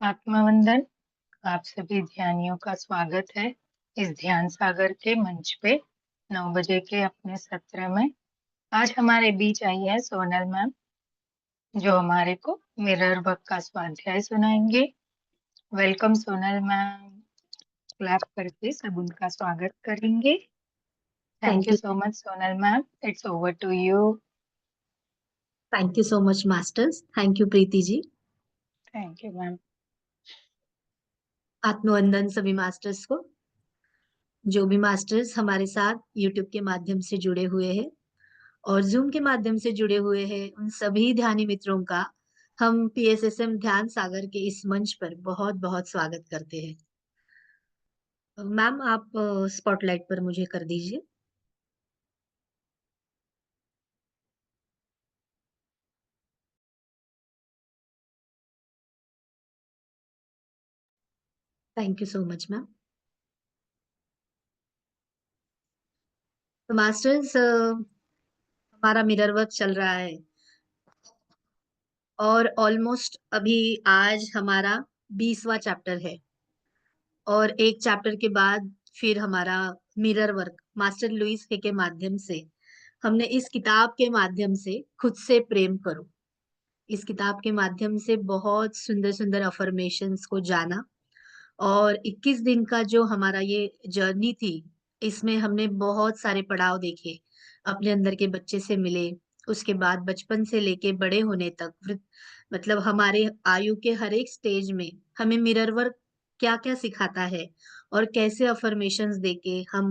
आत्मवंदन। आप सभी ध्यानियों का स्वागत है इस ध्यान सागर के मंच पे 9 बजे के अपने सत्र में। आज हमारे बीच आई है सोनल मैम, जो हमारे को मिरर वर्क का स्वाध्याय सुनाएंगे। Welcome Sonal ma'am. क्लैप करके सब उनका स्वागत करेंगे। Thank Thank you you. So much Sonal ma'am, it's over to you. Thank you so much, Masters. Thank you, Preeti ji. Thank you ma'am. आत्मवंदन सभी मास्टर्स को। जो भी मास्टर्स हमारे साथ YouTube के माध्यम से जुड़े हुए हैं और Zoom के माध्यम से जुड़े हुए हैं, उन सभी ध्यानी मित्रों का हम PSSM ध्यान सागर के इस मंच पर बहुत बहुत स्वागत करते हैं। मैम, आप स्पॉटलाइट पर मुझे कर दीजिए। Thank you so much ma'am. तो मास्टर्स, हमारा मिरर वर्क चल रहा है और ऑलमोस्ट अभी आज हमारा 20वां चैप्टर है और एक चैप्टर के बाद फिर हमारा मिरर वर्क मास्टर लुइस हे के माध्यम से हमने इस किताब के माध्यम से खुद से प्रेम करो, इस किताब के माध्यम से बहुत सुंदर सुंदर अफर्मेशंस को जाना। और 21 दिन का जो हमारा ये जर्नी थी, इसमें हमने बहुत सारे पड़ाव देखे, अपने अंदर के बच्चे से मिले, उसके बाद बचपन से लेके बड़े होने तक मतलब हमारे आयु के हर एक स्टेज में हमें मिरर वर्क क्या क्या सिखाता है और कैसे अफर्मेशंस देके हम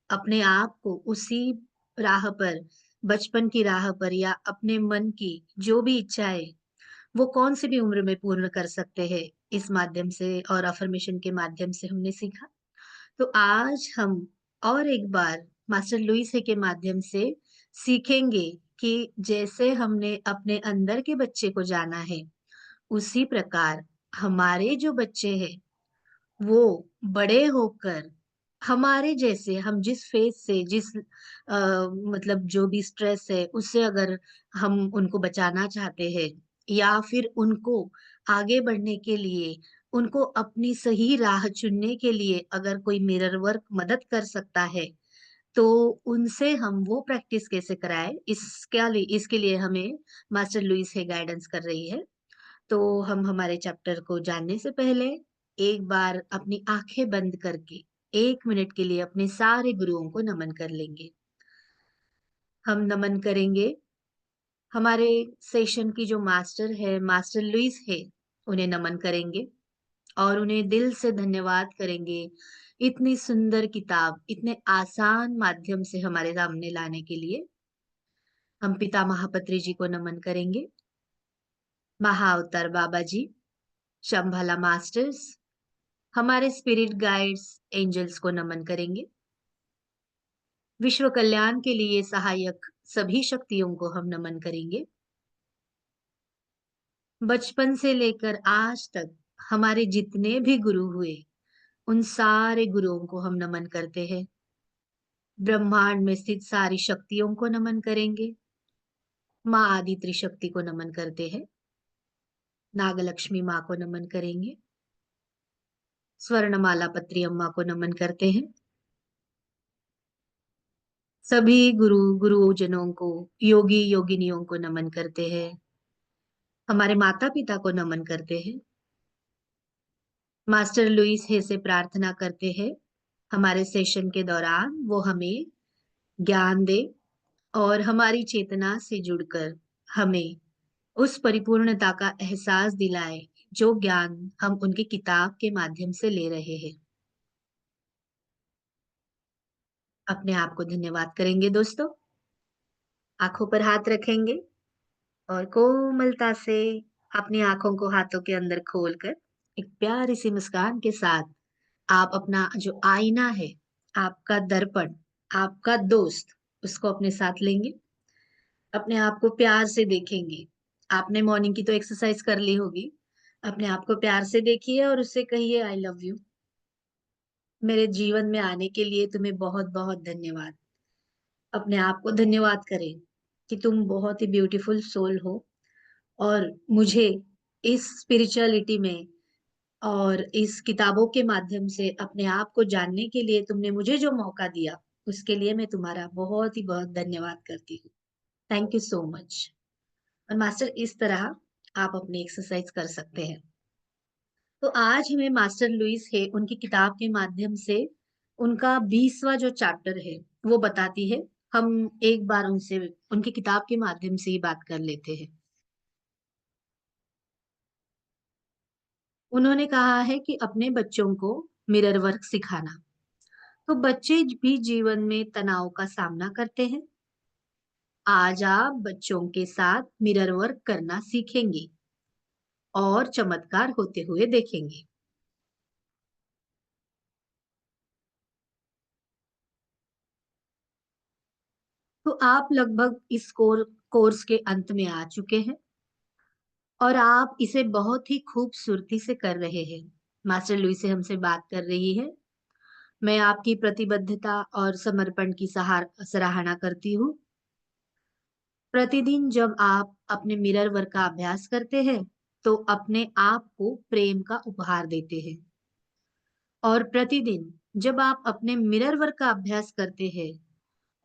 अपने आप को उसी राह पर, बचपन की राह पर या अपने मन की जो भी इच्छा है वो कौन सी भी उम्र में पूर्ण कर सकते हैं, इस माध्यम से और अफर्मेशन के माध्यम से हमने सीखा। तो आज हम और एक बार मास्टर लुइस के माध्यम से सीखेंगे कि जैसे हमने अपने अंदर के बच्चे को जाना है, उसी प्रकार हमारे जो बच्चे हैं वो बड़े होकर हमारे जैसे, हम जिस फेज से, जिस मतलब जो भी स्ट्रेस है उससे अगर हम उनको बचाना चाहते हैं या फिर उनको आगे बढ़ने के लिए, उनको अपनी सही राह चुनने के लिए अगर कोई मिरर वर्क मदद कर सकता है, तो उनसे हम वो प्रैक्टिस कैसे कराए, इसके लिए हमें मास्टर लुइस है गाइडेंस कर रही है। तो हम हमारे चैप्टर को जानने से पहले एक बार अपनी आंखें बंद करके 1 मिनट के लिए अपने सारे गुरुओं को नमन कर लेंगे। हम नमन करेंगे हमारे सेशन की जो मास्टर है, मास्टर लुइस है, उन्हें नमन करेंगे और उन्हें दिल से धन्यवाद करेंगे इतनी सुंदर किताब इतने आसान माध्यम से हमारे सामने लाने के लिए। हम पिता महापत्री जी को नमन करेंगे, महाअवतार बाबा जी, शंभाला मास्टर्स, हमारे स्पिरिट गाइड्स एंजल्स को नमन करेंगे। विश्व कल्याण के लिए सहायक सभी शक्तियों को हम नमन करेंगे। बचपन से लेकर आज तक हमारे जितने भी गुरु हुए, उन सारे गुरुओं को हम नमन करते हैं। ब्रह्मांड में स्थित सारी शक्तियों को नमन करेंगे। माँ आदि त्रिशक्ति को नमन करते हैं। नागलक्ष्मी माँ को नमन करेंगे। स्वर्णमाला पत्री अम्मा को नमन करते हैं। सभी गुरुजनों को, योगी योगिनियों को नमन करते हैं। हमारे माता पिता को नमन करते हैं। मास्टर लुइस हे से प्रार्थना करते हैं हमारे सेशन के दौरान वो हमें ज्ञान दे और हमारी चेतना से जुड़कर हमें उस परिपूर्णता का एहसास दिलाए जो ज्ञान हम उनकी किताब के माध्यम से ले रहे हैं। अपने आप को धन्यवाद करेंगे दोस्तों। आंखों पर हाथ रखेंगे और कोमलता से अपनी आंखों को हाथों के अंदर खोलकर एक प्यारी सी मुस्कान के साथ आप अपना जो आईना है, आपका दर्पण, आपका दोस्त, उसको अपने साथ लेंगे। अपने आप को प्यार से देखेंगे। आपने मॉर्निंग की तो एक्सरसाइज कर ली होगी। अपने आप को प्यार से देखिए और उससे कहिए आई लव यू। मेरे जीवन में आने के लिए तुम्हें बहुत बहुत धन्यवाद। अपने आप को धन्यवाद करें कि तुम बहुत ही ब्यूटीफुल सोल हो और मुझे इस स्पिरिचुअलिटी में और इस किताबों के माध्यम से अपने आप को जानने के लिए तुमने मुझे जो मौका दिया, उसके लिए मैं तुम्हारा बहुत ही बहुत धन्यवाद करती हूँ। Thank you so much. और मास्टर इस तरह आप अपनी एक्सरसाइज कर सकते हैं। तो आज हमें मास्टर लुइस है उनकी किताब के माध्यम से उनका 20वां जो चैप्टर है वो बताती है। हम एक बार उनसे उनकी किताब के माध्यम से ही बात कर लेते हैं। उन्होंने कहा है कि अपने बच्चों को मिरर वर्क सिखाना। तो बच्चे भी जीवन में तनाव का सामना करते हैं। आज आप बच्चों के साथ मिरर वर्क करना सीखेंगे और चमत्कार होते हुए देखेंगे। तो आप लगभग इस कोर्स के अंत में आ चुके हैं और आप इसे बहुत ही खूबसूरती से कर रहे हैं। मास्टर लुई से हमसे बात कर रही है। मैं आपकी प्रतिबद्धता और समर्पण की सराहना करती हूँ। प्रतिदिन जब आप अपने मिरर वर्क का अभ्यास करते हैं, तो अपने आप को प्रेम का उपहार देते हैं। और प्रतिदिन जब आप अपने मिरर वर्क का अभ्यास करते हैं,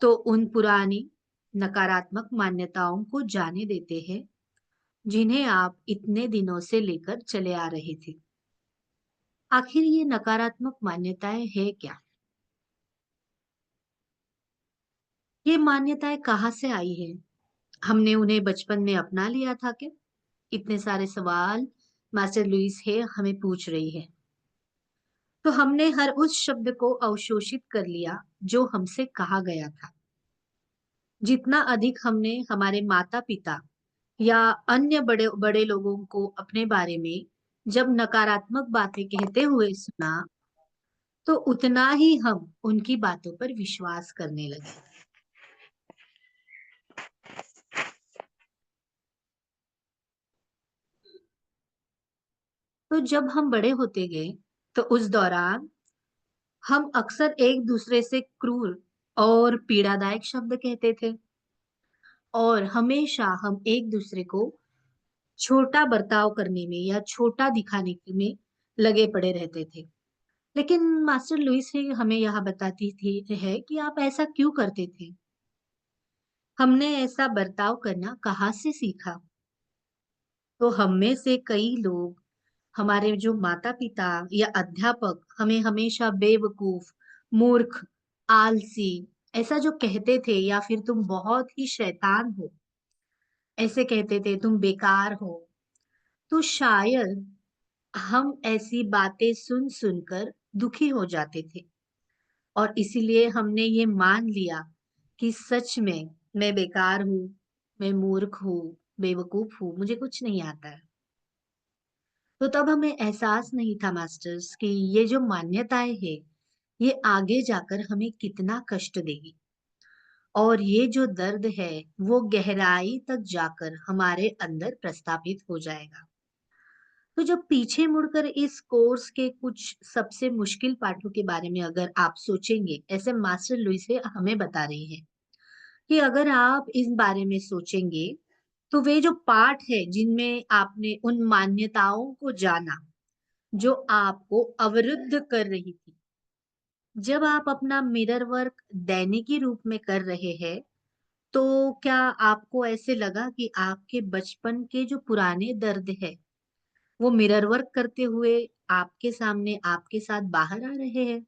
तो उन पुरानी नकारात्मक मान्यताओं को जाने देते हैं, जिन्हें आप इतने दिनों से लेकर चले आ रहे थे। आखिर ये नकारात्मक मान्यताएं हैं क्या? ये मान्यताएं कहाँ से आई हैं? हमने उन्हें बचपन में अपना लिया था क्या? इतने सारे सवाल मास्टर लुइस है हमें पूछ रही है। तो हमने हर उस शब्द को अवशोषित कर लिया जो हमसे कहा गया था। जितना अधिक हमने हमारे माता-पिता या अन्य बड़े बड़े लोगों को अपने बारे में जब नकारात्मक बातें कहते हुए सुना, तो उतना ही हम उनकी बातों पर विश्वास करने लगे। तो जब हम बड़े होते गए, तो उस दौरान हम अक्सर एक दूसरे से क्रूर और पीड़ादायक शब्द कहते थे और हमेशा हम एक दूसरे को छोटा बर्ताव करने में या छोटा दिखाने में लगे पड़े रहते थे। लेकिन मास्टर लुइस ही हमें यह बताती थी है कि आप ऐसा क्यों करते थे? हमने ऐसा बर्ताव करना कहाँ से सीखा? तो हम में से कई लोग, हमारे जो माता-पिता या अध्यापक हमें हमेशा बेवकूफ, मूर्ख, आलसी ऐसा जो कहते थे या फिर तुम बहुत ही शैतान हो, ऐसे कहते थे, तुम बेकार हो। तो शायद हम ऐसी बातें सुन-सुनकर दुखी हो जाते थे और इसीलिए हमने ये मान लिया कि सच में मैं बेकार हूँ, मैं मूर्ख हूँ, बेवकूफ हूँ, मुझे कुछ नहीं आता है। तो तब हमें एहसास नहीं था मास्टर्स कि ये जो मान्यताएं हैं, ये आगे जाकर हमें कितना कष्ट देगी और ये जो दर्द है, वो गहराई तक जाकर हमारे अंदर प्रस्थापित हो जाएगा। तो जब पीछे मुड़कर इस कोर्स के कुछ सबसे मुश्किल पाठों के बारे में अगर आप सोचेंगे, ऐसे मास्टर लुइसे हमें बता रही हैं कि अगर आप इस बारे में सोचेंगे, तो वे जो पाठ है जिनमें आपने उन मान्यताओं को जाना, जो आपको अवरुद्ध कर रही थी। जब आप अपना मिरर वर्क दैनिकी रूप में कर रहे हैं, तो क्या आपको ऐसे लगा कि आपके बचपन के जो पुराने दर्द है, वो मिरर वर्क करते हुए आपके सामने, आपके साथ बाहर आ रहे हैं?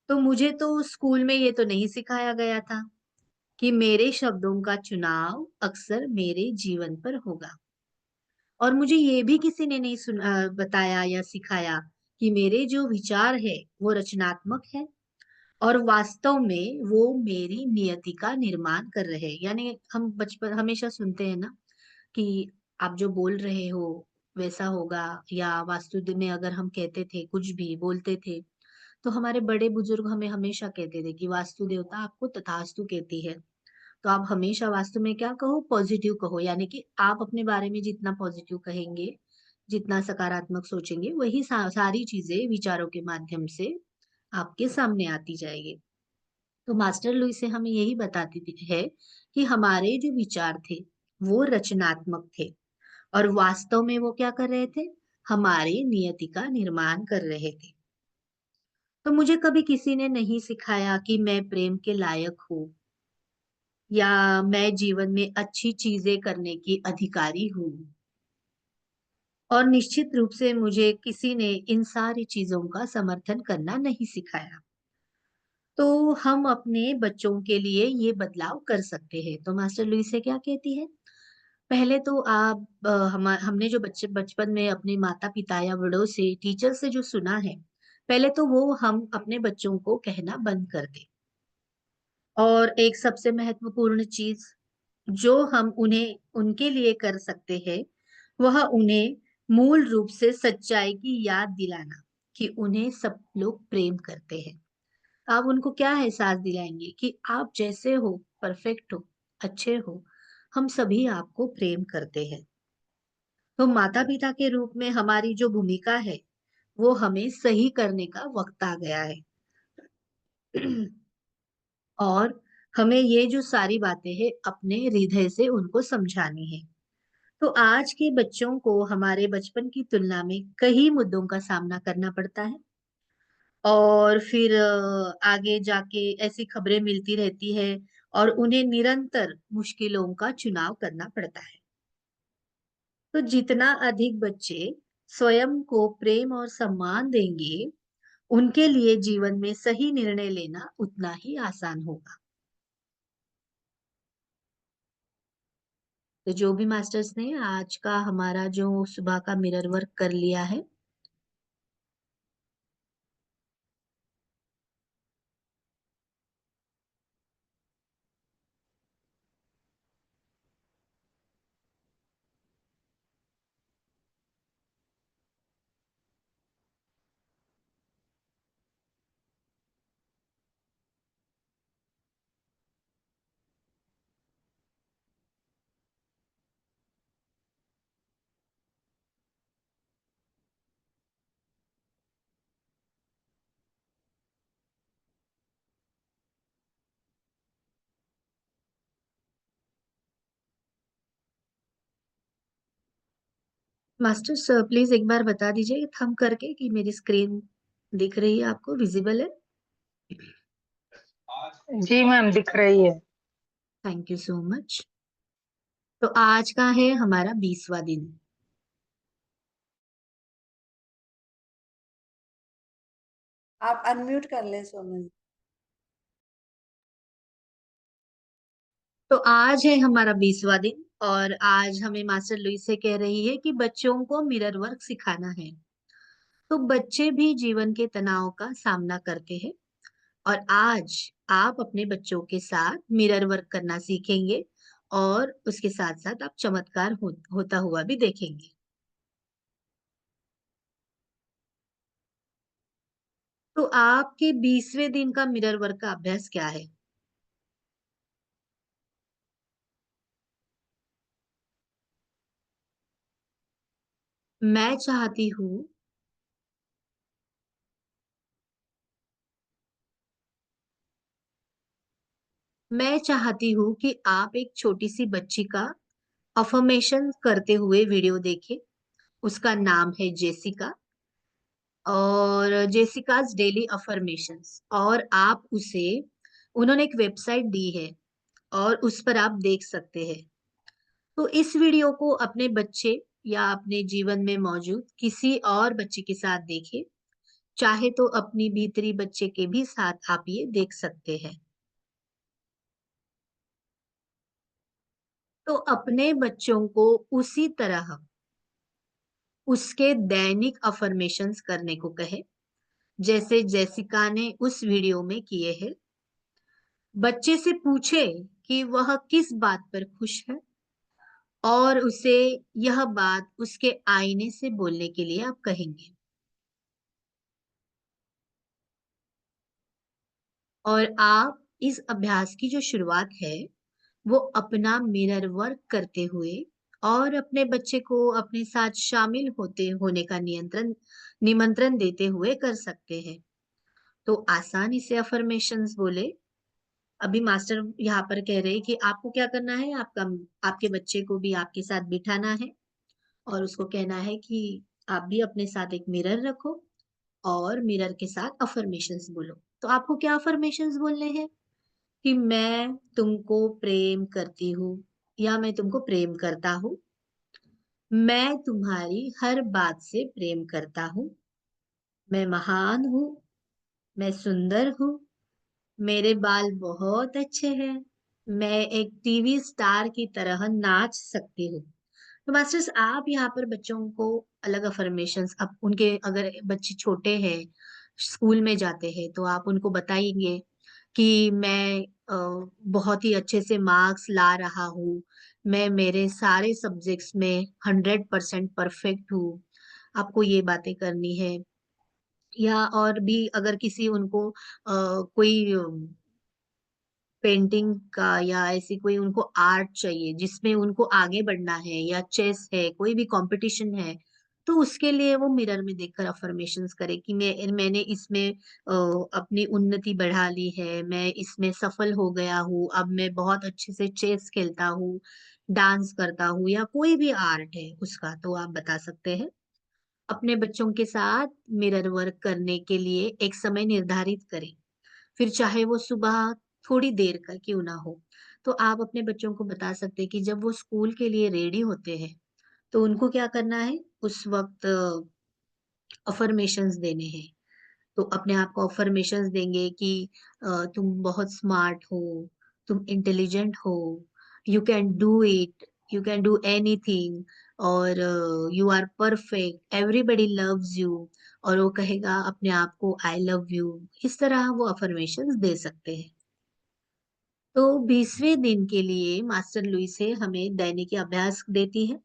तो मुझे तो स्कूल में ये तो नहीं सिखाया गया था कि मेरे शब्दों का चुनाव अक्सर मेरे जीवन पर होगा। और मुझे ये भी किसी ने नहीं बताया या सिखाया कि मेरे जो विचार है, वो रचनात्मक है और वास्तव में वो मेरी नियति का निर्माण कर रहे हैं। यानी हम बचपन हमेशा सुनते हैं ना कि आप जो बोल रहे हो वैसा होगा, या वास्तु में अगर हम कहते थे कुछ भी बोलते थे, तो हमारे बड़े बुजुर्ग हमें हमेशा कहते थे कि वास्तु देवता आपको तथास्तु कहती है। तो आप हमेशा वास्तु में क्या कहो, पॉजिटिव कहो, यानी कि आप अपने बारे में जितना पॉजिटिव कहेंगे, जितना सकारात्मक सोचेंगे, वही सारी चीजें विचारों के माध्यम से आपके सामने आती जाएगी। तो मास्टर लुई से हमें यही बताती है कि हमारे जो विचार थे वो रचनात्मक थे और वास्तव में वो क्या कर रहे थे, हमारे नियति का निर्माण कर रहे थे। तो मुझे कभी किसी ने नहीं सिखाया कि मैं प्रेम के लायक हूँ या मैं जीवन में अच्छी चीजें करने की अधिकारी हूँ। और निश्चित रूप से मुझे किसी ने इन सारी चीजों का समर्थन करना नहीं सिखाया। तो हम अपने बच्चों के लिए ये बदलाव कर सकते हैं। तो मास्टर लुईसे क्या कहती है? पहले तो आप हमने जो बच्चे बचपन में अपने माता-पिता या बड़ों से, टीचर से जो सुना है, पहले तो वो हम अपने बच्चों को कहना बंद कर दें। और एक सबसे महत्वपूर्ण चीज़ जो हम उन्हें उनके लिए कर सकते हैं, वह उन्हें मूल रूप से सच्चाई की याद दिलाना कि उन्हें सब लोग प्रेम करते हैं। आप उनको क्या एहसास दिलाएँगे कि आप जैसे हो, परफेक्ट हो, अच्छे हो, हम सभी आपको प्रेम करते हैं। तो माता-पिता के रूप में हमारी जो भूमिका है, वो हमें सही करने का वक़्त आ गया है। और हमें ये जो सारी बातें हैं, अपने हृदय से उनको समझानी है। तो आज के बच्चों को हमारे बचपन की तुलना में कई मुद्दों का सामना करना पड़ता है और फिर आगे जाके ऐसी खबरें मिलती रहती है और उन्हें निरंतर मुश्किलों का चुनाव करना पड़ता है। तो जितना अधिक बच्चे स्वयं को प्रेम और सम्मान देंगे, उनके लिए जीवन में सही निर्णय लेना उतना ही आसान होगा। तो जो भी मास्टर्स ने आज का हमारा जो सुबह का मिरर वर्क कर लिया है, मास्टर्स प्लीज एक बार बता दीजिए थंब करके कि मेरी स्क्रीन दिख रही है आपको, विजिबल है? जी मैम, दिख रही है। Thank you so much. तो आज का है हमारा 20वां दिन। आप अनम्यूट कर ले सोनल। तो आज है हमारा 20वां दिन और आज हमें मास्टर लुई से कह रही है कि बच्चों को मिरर वर्क सिखाना है। तो बच्चे भी जीवन के तनाव का सामना करते हैं और आज आप अपने बच्चों के साथ मिरर वर्क करना सीखेंगे और उसके साथ साथ आप चमत्कार होता हुआ भी देखेंगे। तो आपके 20वें दिन का मिरर वर्क का अभ्यास क्या है? मैं चाहती हूँ मैं चाहती हूँ कि आप एक छोटी सी बच्ची का अफर्मेशन करते हुए वीडियो देखें। उसका नाम है जेसिका और जेसिका's डेली अफर्मेशंस। और आप उसे उन्होंने एक वेबसाइट दी है और उस पर आप देख सकते हैं। तो इस वीडियो को अपने बच्चे या अपने जीवन में मौजूद किसी और बच्चे के साथ देखें। चाहे तो अपनी भीतरी बच्चे के भी साथ आप ये देख सकते हैं। तो अपने बच्चों को उसी तरह उसके दैनिक अफर्मेशंस करने को कहे जैसे जेसिका ने उस वीडियो में किए हैं। बच्चे से पूछे कि वह किस बात पर खुश है और उसे यह बात उसके आईने से बोलने के लिए आप कहेंगे। और आप इस अभ्यास की जो शुरुआत है वो अपना मिरर वर्क करते हुए और अपने बच्चे को अपने साथ शामिल होने का निमंत्रण देते हुए कर सकते हैं। तो आसानी से अफर्मेशंस बोले। अभी मास्टर यहाँ पर कह रहे हैं कि आपको क्या करना है, आपके बच्चे को भी आपके साथ बिठाना है और उसको कहना है कि आप भी अपने साथ एक मिरर रखो और मिरर के साथ अफर्मेशंस बोलो। तो आपको क्या अफर्मेशंस बोलने हैं? कि मैं तुमको प्रेम करती हूँ या मैं तुमको प्रेम करता हूँ। मैं तुम्हारी हर बात से प्रेम करता हूँ। मैं महान हूँ। मैं सुंदर हूँ। मेरे बाल बहुत अच्छे हैं। मैं एक टीवी स्टार की तरह नाच सकती हूँ। तो मास्टर्स, आप यहाँ पर बच्चों को अलग अफर्मेशंस, अब उनके अगर बच्चे छोटे हैं, स्कूल में जाते हैं, तो आप उनको बताएंगे कि मैं बहुत ही अच्छे से मार्क्स ला रहा हूँ। मैं मेरे सारे सब्जेक्ट्स में 100% परफेक्ट हूँ। आपको ये बातें करनी है। या और भी अगर किसी उनको कोई पेंटिंग का या ऐसी कोई उनको आर्ट चाहिए जिसमें उनको आगे बढ़ना है, या चेस है, कोई भी कंपटीशन है, तो उसके लिए वो मिरर में देखकर अफर्मेशंस करे कि मैंने इसमें अपनी उन्नति बढ़ा ली है, मैं इसमें सफल हो गया हूँ, अब मैं बहुत अच्छे से चेस खेलता हूँ, डांस करता हूँ, या कोई भी आर्ट है उसका, तो आप बता सकते हैं। अपने बच्चों के साथ मिरर वर्क करने के लिए एक समय निर्धारित करें, फिर चाहे वो सुबह थोड़ी देर का क्यों ना हो। तो आप अपने बच्चों को बता सकते हैं कि जब वो स्कूल के लिए रेडी होते हैं, तो उनको क्या करना है, उस वक्त अफर्मेशंस देने हैं। तो अपने आप को अफर्मेशंस देंगे कि तुम बहुत स्मार्ट हो, तुम इंटेलिजेंट हो, you can do it, you can do anything, और you are perfect, everybody loves you. और वो कहेगा अपने आप को आई लव यू। इस तरह वो अफर्मेशंस दे सकते हैं। तो 20वें दिन के लिए मास्टर लुइसे हमें दैनिक अभ्यास देती है।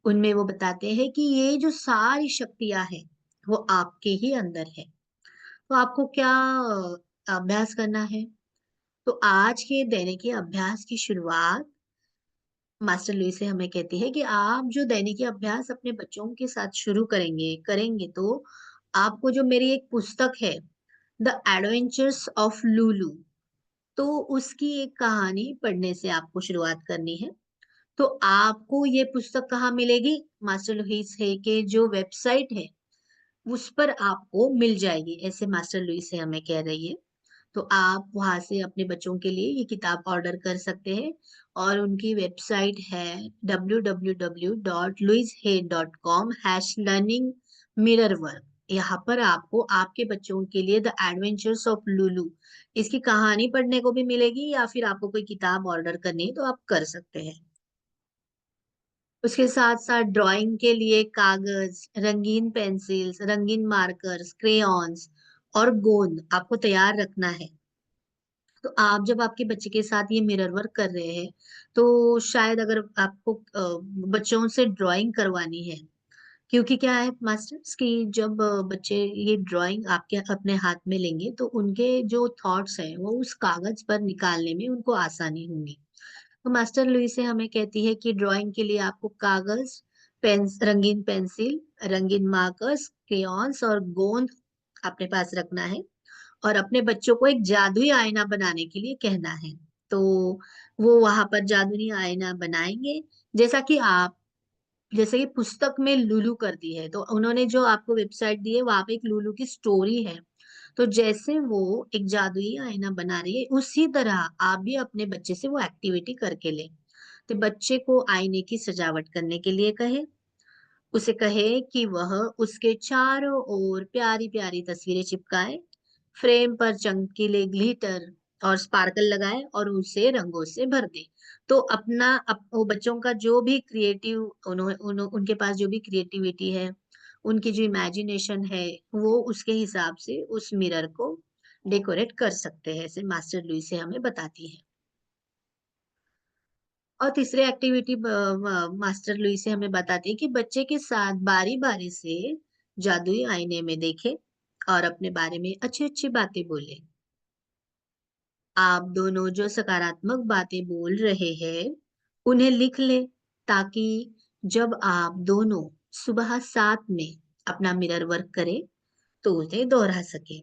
उनमें वो बताते हैं कि ये जो सारी शक्तियां हैं वो आपके ही अंदर है। तो आपको क्या अभ्यास करना है? तो आज के दैनिकी अभ्यास की शुरुआत मास्टर लुइस से हमें कहती है कि आप जो दैनिकी अभ्यास अपने बच्चों के साथ शुरू करेंगे तो आपको जो मेरी एक पुस्तक है, द एडवेंचर्स ऑफ लूलू, तो उसकी एक कहानी पढ़ने से आपको शुरुआत करनी है। तो आपको ये पुस्तक कहाँ मिलेगी? मास्टर लुइस है के जो वेबसाइट है उस पर आपको मिल जाएगी, ऐसे मास्टर लुइस से हमें कह रही है। तो आप वहां से अपने बच्चों के लिए ये किताब ऑर्डर कर सकते हैं। और उनकी वेबसाइट है www.louishay.com/learning mirror work। यहाँ पर आपको आपके बच्चों के लिए द एडवेंचर्स ऑफ लुलू, इसकी कहानी पढ़ने को भी मिलेगी, या फिर आपको कोई किताब ऑर्डर करनी है तो आप कर सकते हैं। उसके साथ साथ ड्राइंग के लिए कागज, रंगीन पेंसिल्स, रंगीन मार्कर्स, क्रेयॉन्स और गोंद आपको तैयार रखना है। तो आप जब आपके बच्चे के साथ ये मिरर वर्क कर रहे हैं, तो शायद अगर आपको बच्चों से ड्राइंग करवानी है, क्योंकि क्या है मास्टर्स कि जब बच्चे ये ड्राइंग आपके अपने हाथ में लेंगे, तो उनके जो थॉट्स हैं वो उस कागज पर निकालने में उनको आसानी होगी। तो मास्टर लुई से हमें कहती है कि ड्राइंग के लिए आपको कागज, रंगीन पेंसिल, रंगीन मार्कर्स, क्रेयॉन्स और गोंद अपने पास रखना है, और अपने बच्चों को एक जादुई आईना बनाने के लिए कहना है। तो वो वहां पर जादुई आईना बनाएंगे, जैसा कि आप, जैसे कि पुस्तक में लुलू कर दी है, तो उन्होंने जो आपको वेबसाइट दी है वहां पे एक लुलू की स्टोरी है। तो जैसे वो एक जादुई आईना बना रही है, उसी तरह आप भी अपने बच्चे से वो एक्टिविटी करके ले। तो बच्चे को आईने की सजावट करने के लिए कहे, उसे कहे कि वह उसके चारों ओर प्यारी प्यारी तस्वीरें चिपकाए, फ्रेम पर चमकीले ग्लिटर और स्पार्कल लगाए और उसे रंगों से भर दे। तो वो बच्चों का जो भी क्रिएटिव, उनके पास जो भी क्रिएटिविटी है, उनकी जो इमेजिनेशन है, वो उसके हिसाब से उस मिरर को डेकोरेट कर सकते हैं, ऐसे मास्टर लुई से हमें बताती है। और तीसरी एक्टिविटी मास्टर लुई से हमें बताती है कि बच्चे के साथ बारी बारी से जादुई आईने में देखे और अपने बारे में अच्छी अच्छी बातें बोले। आप दोनों जो सकारात्मक बातें बोल रहे हैं उन्हें लिख ले, ताकि जब आप दोनों सुबह साथ में अपना मिरर वर्क करें तो उसे दोहरा सके।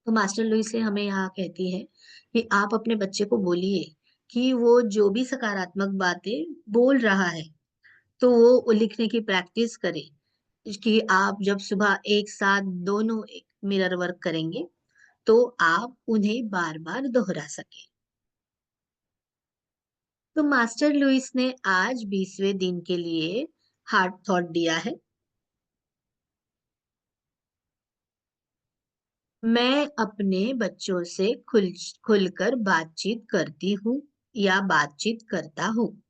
तो मास्टर लुइस से हमें यहाँ कहती है कि आप अपने बच्चे को बोलिए कि वो जो भी सकारात्मक बातें बोल रहा है तो वो लिखने की प्रैक्टिस करें कि आप जब सुबह एक साथ दोनों मिरर वर्क करेंगे तो आप उन्हें बार-बार दोहरा सकें। तो मास्टर लुइस ने आज 20वें दिन के लिए हार्ट थॉट दिया है। मैं अपने बच्चों से खुलकर बातचीत करती हूँ या बातचीत करता हूँ।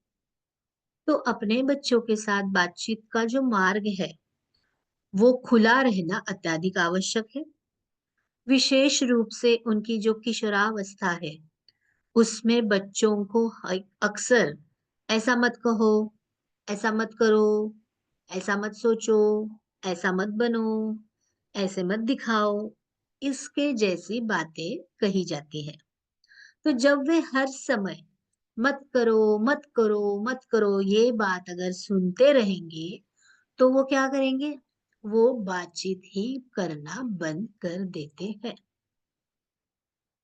तो अपने बच्चों के साथ बातचीत का जो मार्ग है, वो खुला रहना अत्यधिक आवश्यक है। विशेष रूप से उनकी जो किशोरावस्था है, उसमें बच्चों को अक्सर ऐसा मत कहो, ऐसा मत करो, ऐसा मत सोचो, ऐसा मत बनो, ऐसे मत दिखाओ, इसके जैसी बातें कही जाती हैं। तो जब वे हर समय मत करो, मत करो, मत करो ये बात अगर सुनते रहेंगे, तो वो क्या करेंगे? वो बातचीत ही करना बंद कर देते हैं।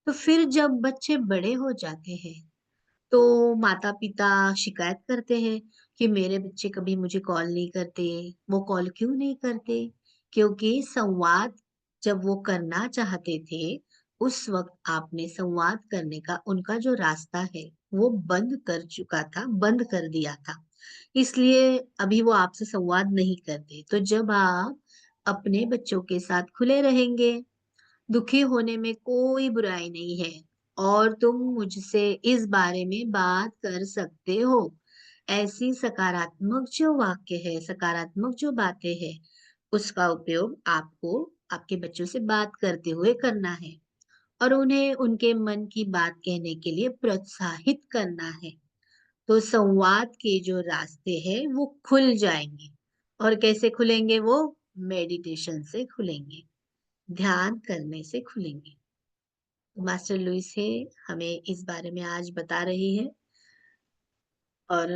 तो फिर जब बच्चे बड़े हो जाते हैं, तो माता-पिता शिकायत करते हैं कि मेरे बच्चे कभी मुझे कॉल नहीं करते, वो कॉल क्यों नहीं करते? क्योंकि संवाद जब वो करना चाहते थे, उस वक़्त आपने संवाद करने का उनका जो रास्ता है, वो बंद कर चुका था, बंद कर दिया था। इसलिए अभी वो आपसे संवाद नहीं करते। तो जब आप अपने बच्चों के साथ खुले रहेंगे, दुखी होने में कोई बुराई नहीं है और तुम मुझसे इस बारे में बात कर सकते हो। ऐसी सकारात्मक जो वाक्य है, सकारात्मक जो बातें हैं, उसका उपयोग आपको आपके बच्चों से बात करते हुए करना है और उन्हें उनके मन की बात कहने के लिए प्रोत्साहित करना है। तो संवाद के जो रास्ते हैं, वो खुल जाएंगे और कैसे खुलेंगे वो? मेडिटेशन से खुलेंगे, ध्यान करने से खुलेंगे। मास्टर लुइस है हमें इस बारे में आज बता रही है और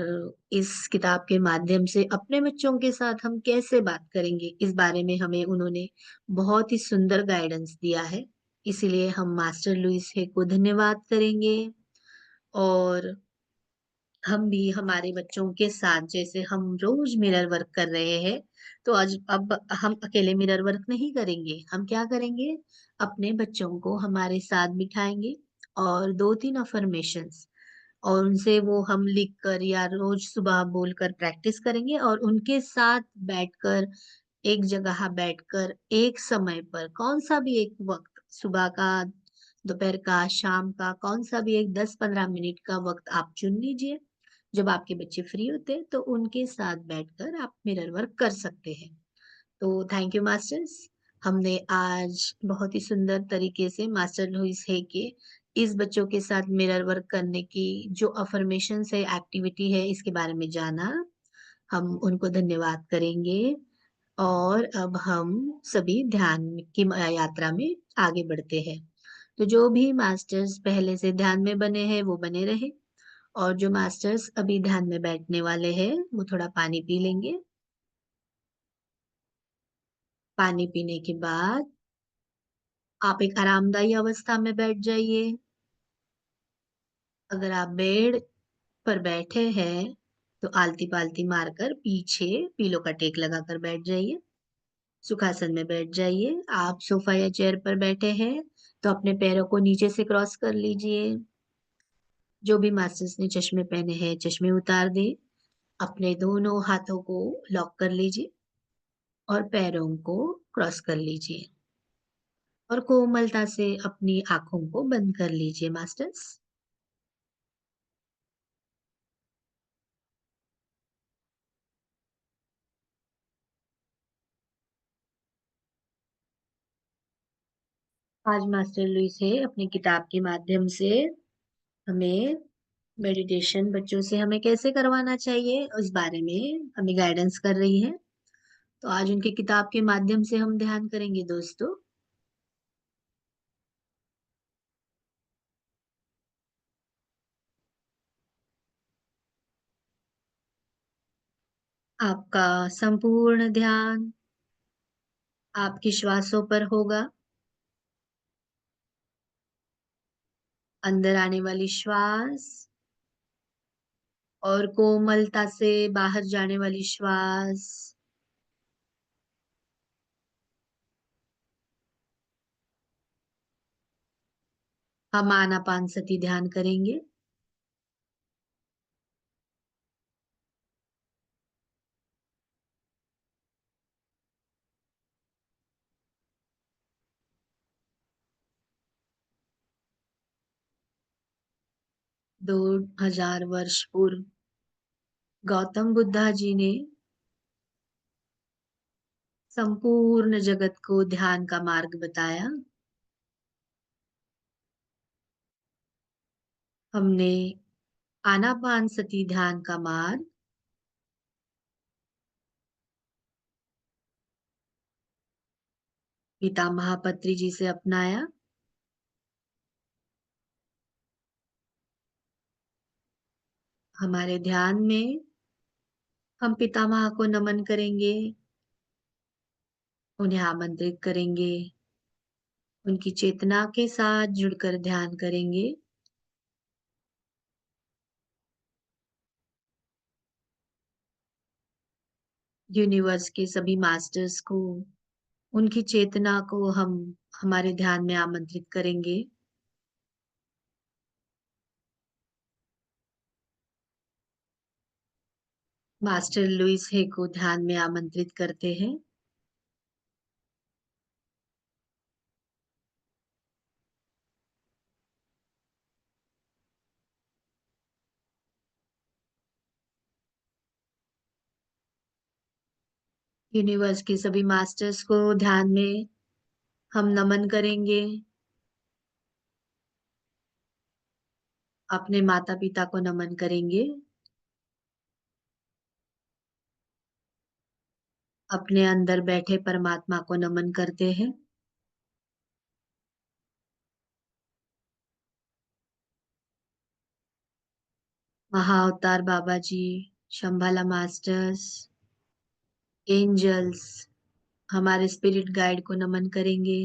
इस किताब के माध्यम से अपने बच्चों के साथ हम कैसे बात करेंगे इस बारे में हमें उन्होंने बहुत ही सुंदर गाइडेंस दिया है। इसीलिए हम मास्टर लुइस है को धन्यवाद करेंगे और हम भी हमारे बच्चों के साथ जैसे हम रोज मिरर वर्क कर रहे हैं, तो आज अब हम अकेले मिरर वर्क नहीं करेंगे। हम क्या करेंगे? अपने बच्चों को हमारे साथ बिठाएँगे और 2-3 अफ़र्मेशंस और उनसे वो हम लिख कर या रोज सुबह बोलकर प्रैक्टिस करेंगे और उनके साथ बैठकर एक जगह बैठकर एक समय पर कौन-सा भी एक वक़्त सुबह का, दोपहर का, शाम का कौन-सा भी एक 10-15 मिनट का वक़्त आप चुन लीजिए। जब आपके बच्चे फ्री होते हैं तो उनके साथ बैठकर आप मिरर वर्क कर सकते हैं। तो थैंक यू मास्टर्स। हमने आज बहुत ही सुंदर तरीके से मास्टर लुइस है के इस बच्चों के साथ मिरर वर्क करने की जो अफ़र्मेशंस है, एक्टिविटी है इसके बारे में जाना। हम उनको धन्यवाद करेंगे और अब हम सभी ध्यान की यात्रा में आगे बढ़ते हैं। तो जो भी मास्टर्स पहले से ध्यान में बने हैं वो बने रहें और जो मास्टर्स अभी ध्यान में बैठने वाले हैं वो थोड़ा पानी पी लेंगे। पानी पीने के बाद आप एक आरामदायी अवस्था में बैठ जाइए। अगर आप बेड पर बैठे हैं तो आलती-पालती मारकर पीछे पीलो का टेक लगाकर बैठ जाइए। सुखासन में बैठ जाइए। आप सोफा या चेयर पर बैठे हैं तो अपने पैरों को नीचे से क्रॉस कर लीजिए। जो भी मास्टर्स ने चश्मे पहने हैं, चश्मे उतार दें। अपने दोनों हाथों को लॉक कर लीजिए और पैरों को क्रॉस कर लीजिए और कोमलता से अपनी आँखों को बंद कर लीजिए मास्टर्स। आज मास्टर लुइस है अपनी किताब के माध्यम से हमें मेडिटेशन बच्चों से हमें कैसे करवाना चाहिए उस बारे में हमें गाइडेंस कर रही है। तो आज उनकी किताब के माध्यम से हम ध्यान करेंगे दोस्तों। आपका संपूर्ण ध्यान आपकी श्वासों पर होगा। अंदर आने वाली श्वास और कोमलता से बाहर जाने वाली श्वास। हम आनापानसती ध्यान करेंगे। दो 2000 वर्ष पूर्व गौतम बुद्धा जी ने संपूर्ण जगत को ध्यान का मार्ग बताया। हमने आनापानसती ध्यान का मार्ग पितामह पत्री जी से अपनाया। हमारे ध्यान में हम पितामह को नमन करेंगे, उन्हें आमंत्रित करेंगे, उनकी चेतना के साथ जुड़कर ध्यान करेंगे। यूनिवर्स के सभी मास्टर्स को, उनकी चेतना को हम हमारे ध्यान में आमंत्रित करेंगे। मास्टर लुइस हे को ध्यान में आमंत्रित करते हैं। यूनिवर्स के सभी मास्टर्स को ध्यान में हम नमन करेंगे। अपने माता पिता को नमन करेंगे। अपने अंदर बैठे परमात्मा को नमन करते हैं। महाअवतार बाबा जी, शंबाला मास्टर्स, एंजल्स, हमारे स्पिरिट गाइड को नमन करेंगे।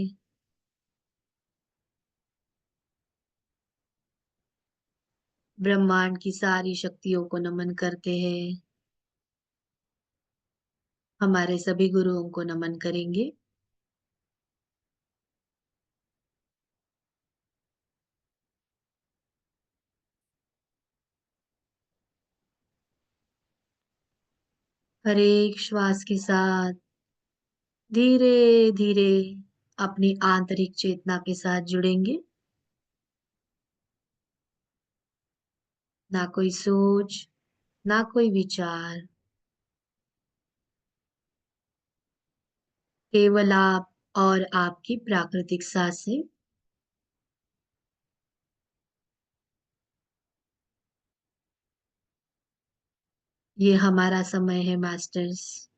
ब्रह्मांड की सारी शक्तियों को नमन करते हैं। हमारे सभी गुरुओं को नमन करेंगे। हर एक श्वास के साथ धीरे धीरे अपनी आंतरिक चेतना के साथ जुड़ेंगे। ना कोई सोच, ना कोई विचार, केवल आप और आपकी प्राकृतिक सांसें। ये हमारा समय है मास्टर्स।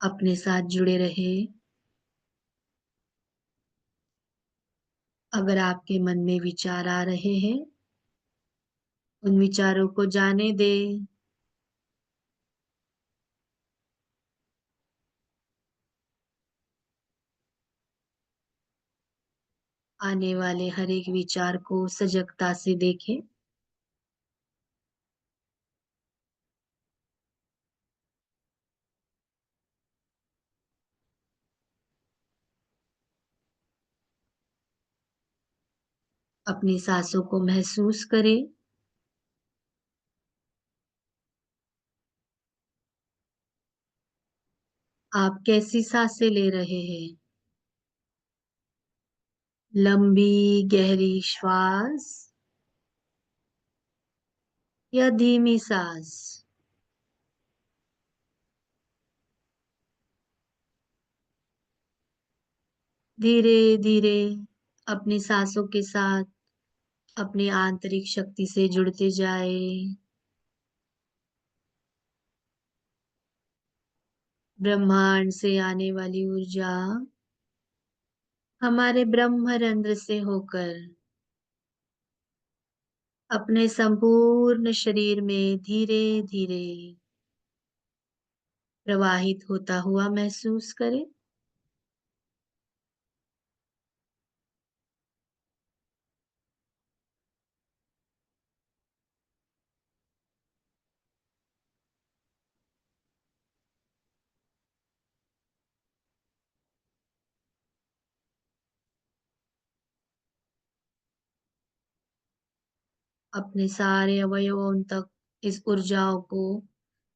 अपने साथ जुड़े रहे। अगर आपके मन में विचार आ रहे हैं, उन विचारों को जाने दें। आने वाले हर एक विचार को सजगता से देखें। अपनी सांसों को महसूस करें। आप कैसी सांसें ले रहे हैं? लंबी गहरी श्वास या धीमी सांस? धीरे धीरे अपनी सांसों के साथ अपनी आंतरिक शक्ति से जुड़ते जाए। ब्रह्मांड से आने वाली ऊर्जा हमारे ब्रह्मरंध्र से होकर अपने संपूर्ण शरीर में धीरे धीरे प्रवाहित होता हुआ महसूस करें। अपने सारे अवयवों तक इस ऊर्जाओं को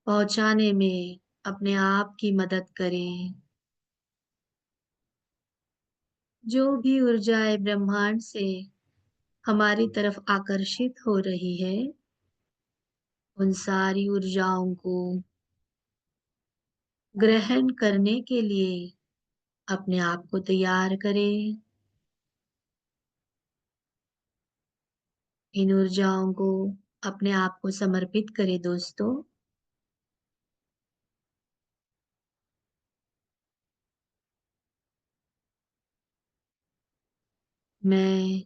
पहुंचाने में अपने आप की मदद करें। जो भी ऊर्जाएं ब्रह्मांड से हमारी तरफ आकर्षित हो रही है, उन सारी ऊर्जाओं को ग्रहण करने के लिए अपने आप को तैयार करें। इन ऊर्जाओं को अपने आप को समर्पित करें दोस्तों। मैं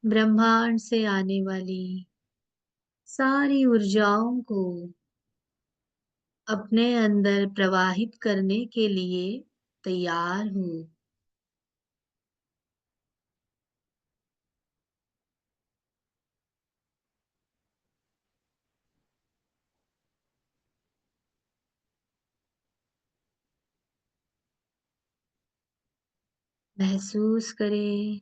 ब्रह्मांड से आने वाली सारी ऊर्जाओं को अपने अंदर प्रवाहित करने के लिए तैयार हूँ। महसूस करें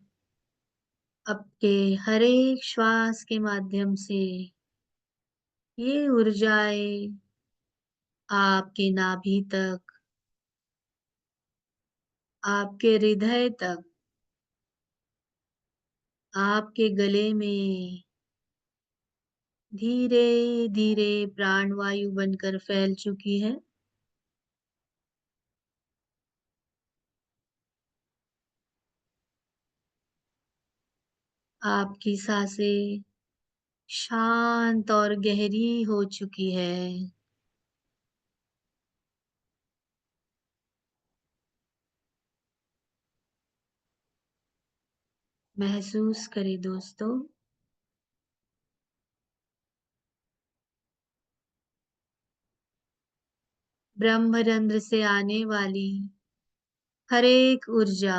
आपके हर एक श्वास के माध्यम से ये ऊर्जाएं आपके नाभि तक, आपके हृदय तक, आपके गले में धीरे धीरे प्राणवायु बनकर फैल चुकी है। आपकी सांसें शांत और गहरी हो चुकी है। महसूस करें दोस्तों, ब्रह्मरंध्र से आने वाली हर एक ऊर्जा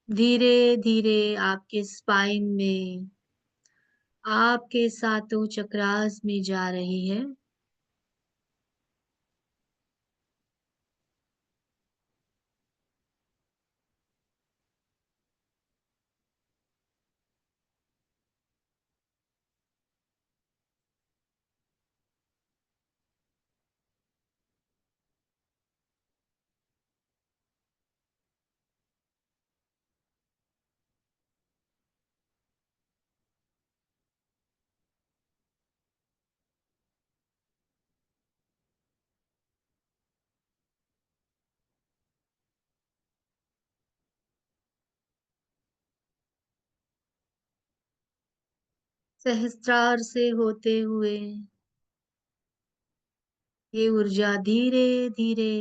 धीरे धीरे आपके स्पाइन में, आपके सातों चक्रास में जा रही है। सहस्त्रार से होते हुए ये ऊर्जा धीरे धीरे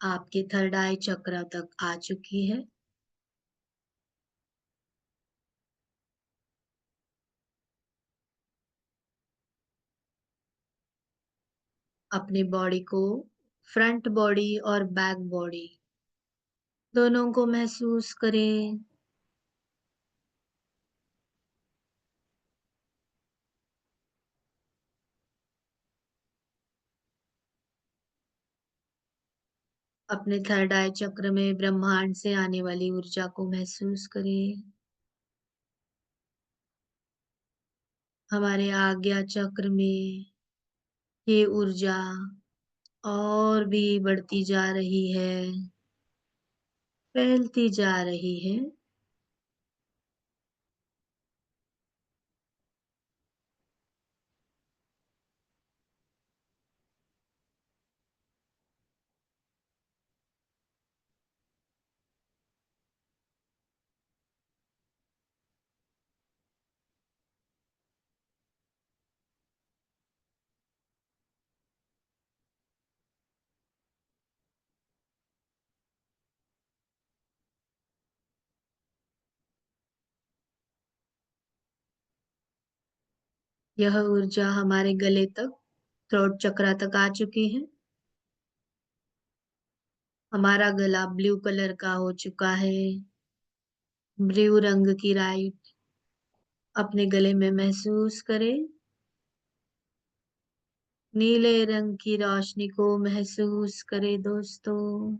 आपके थर्ड आई चक्र तक आ चुकी है। अपनी बॉडी को, फ्रंट बॉडी और बैक बॉडी दोनों को महसूस करें। अपने थर्ड आई चक्र में ब्रह्मांड से आने वाली ऊर्जा को महसूस करें। हमारे आज्ञा चक्र में ये ऊर्जा और भी बढ़ती जा रही है, फैलती जा रही है। यह ऊर्जा हमारे गले तक, थ्रोट चक्र तक आ चुकी है। हमारा गला ब्लू कलर का हो चुका है, ब्लू रंग की लाइट अपने गले में महसूस करें। नीले रंग की रोशनी को महसूस करें दोस्तों।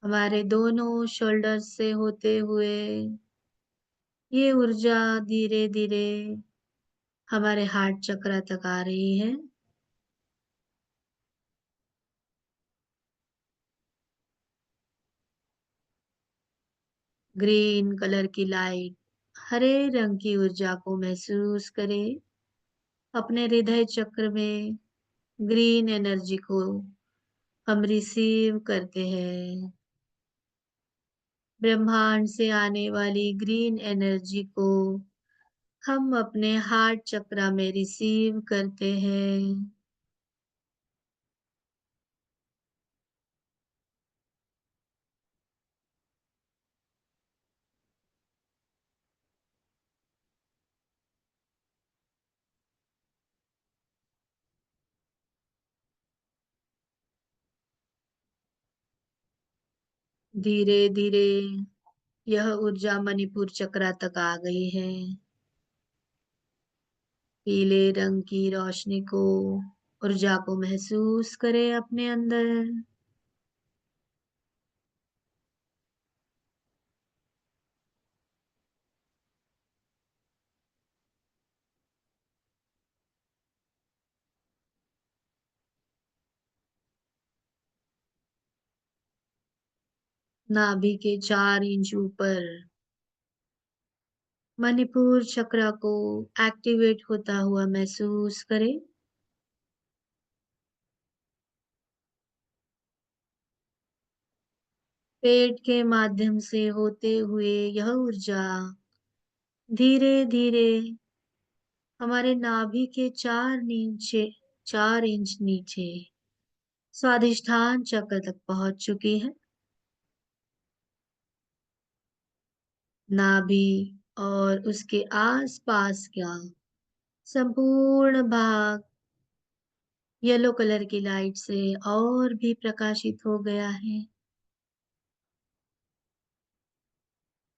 हमारे दोनों शोल्डर्स से होते हुए ये ऊर्जा धीरे धीरे हमारे हार्ट चक्र तक आ रही है। ग्रीन कलर की लाइट, हरे रंग की ऊर्जा को महसूस करें। अपने हृदय चक्र में ग्रीन एनर्जी को हम रिसीव करते हैं। ब्रह्मांड से आने वाली ग्रीन एनर्जी को हम अपने हार्ट चक्र में रिसीव करते हैं। धीरे धीरे यह ऊर्जा मणिपुर चक्र तक आ गई है। पीले रंग की रोशनी को, ऊर्जा को महसूस करें अपने अंदर। नाभि के 4 इंच ऊपर मणिपुर चक्र को एक्टिवेट होता हुआ महसूस करें। पेट के माध्यम से होते हुए यह ऊर्जा धीरे धीरे हमारे नाभि के 4 इंच नीचे स्वादिष्ठान चक्र तक पहुंच चुकी है। नाभि और उसके आसपास का संपूर्ण भाग येलो कलर की लाइट से और भी प्रकाशित हो गया है।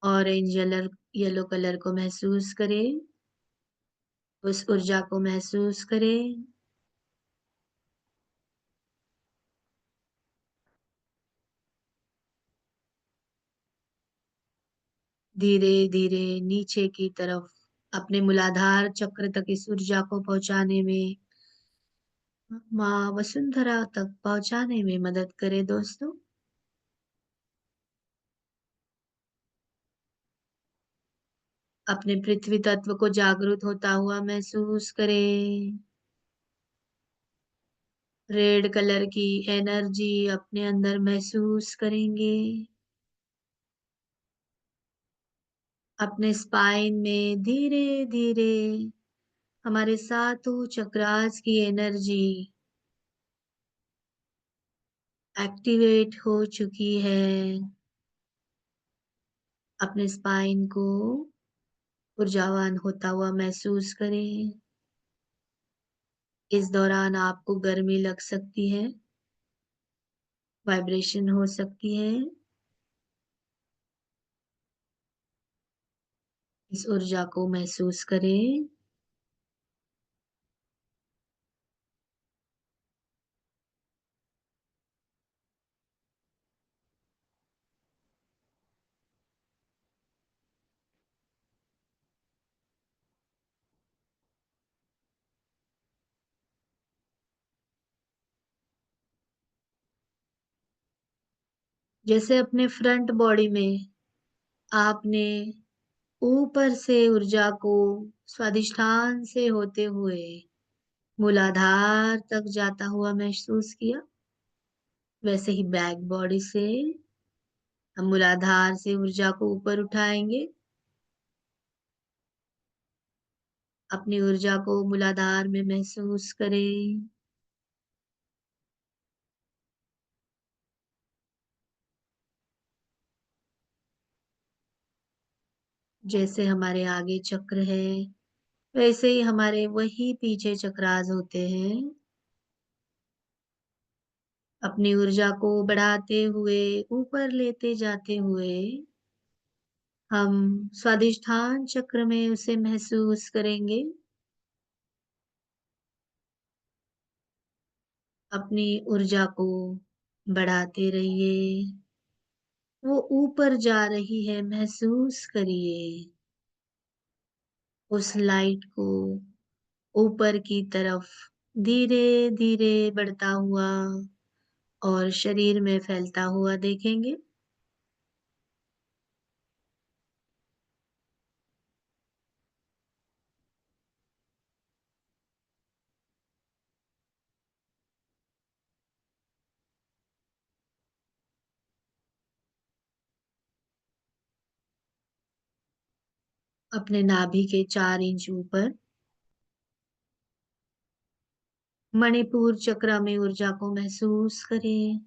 ऑरेंज येलो कलर को महसूस करें, उस ऊर्जा को महसूस करें। धीरे धीरे नीचे की तरफ अपने मूलाधार चक्र तक इस ऊर्जा को पहुंचाने में, माँ वसुंधरा तक पहुंचाने में मदद करे दोस्तों। अपने पृथ्वी तत्व को जागृत होता हुआ महसूस करें। रेड कलर की एनर्जी अपने अंदर महसूस करेंगे। अपने स्पाइन में धीरे धीरे हमारे सातों चक्रास की एनर्जी एक्टिवेट हो चुकी है। अपने स्पाइन को ऊर्जावान होता हुआ महसूस करें। इस दौरान आपको गर्मी लग सकती है, वाइब्रेशन हो सकती है। इस ऊर्जा को महसूस करें। जैसे अपने फ्रंट बॉडी में आपने ऊपर से ऊर्जा को स्वादिष्ठान से होते हुए मूलाधार तक जाता हुआ महसूस किया, वैसे ही बैक बॉडी से हम मूलाधार से ऊर्जा को ऊपर उठाएंगे। अपनी ऊर्जा को मूलाधार में महसूस करें। जैसे हमारे आगे चक्र है, वैसे ही हमारे वही पीछे चक्रास होते हैं। अपनी ऊर्जा को बढ़ाते हुए, ऊपर लेते जाते हुए हम स्वादिष्ठान चक्र में उसे महसूस करेंगे। अपनी ऊर्जा को बढ़ाते रहिए। वो ऊपर जा रही है, महसूस करिए उस लाइट को ऊपर की तरफ धीरे धीरे बढ़ता हुआ और शरीर में फैलता हुआ देखेंगे। अपने नाभि के 4 इंच ऊपर मणिपुर चक्र में ऊर्जा को महसूस करें।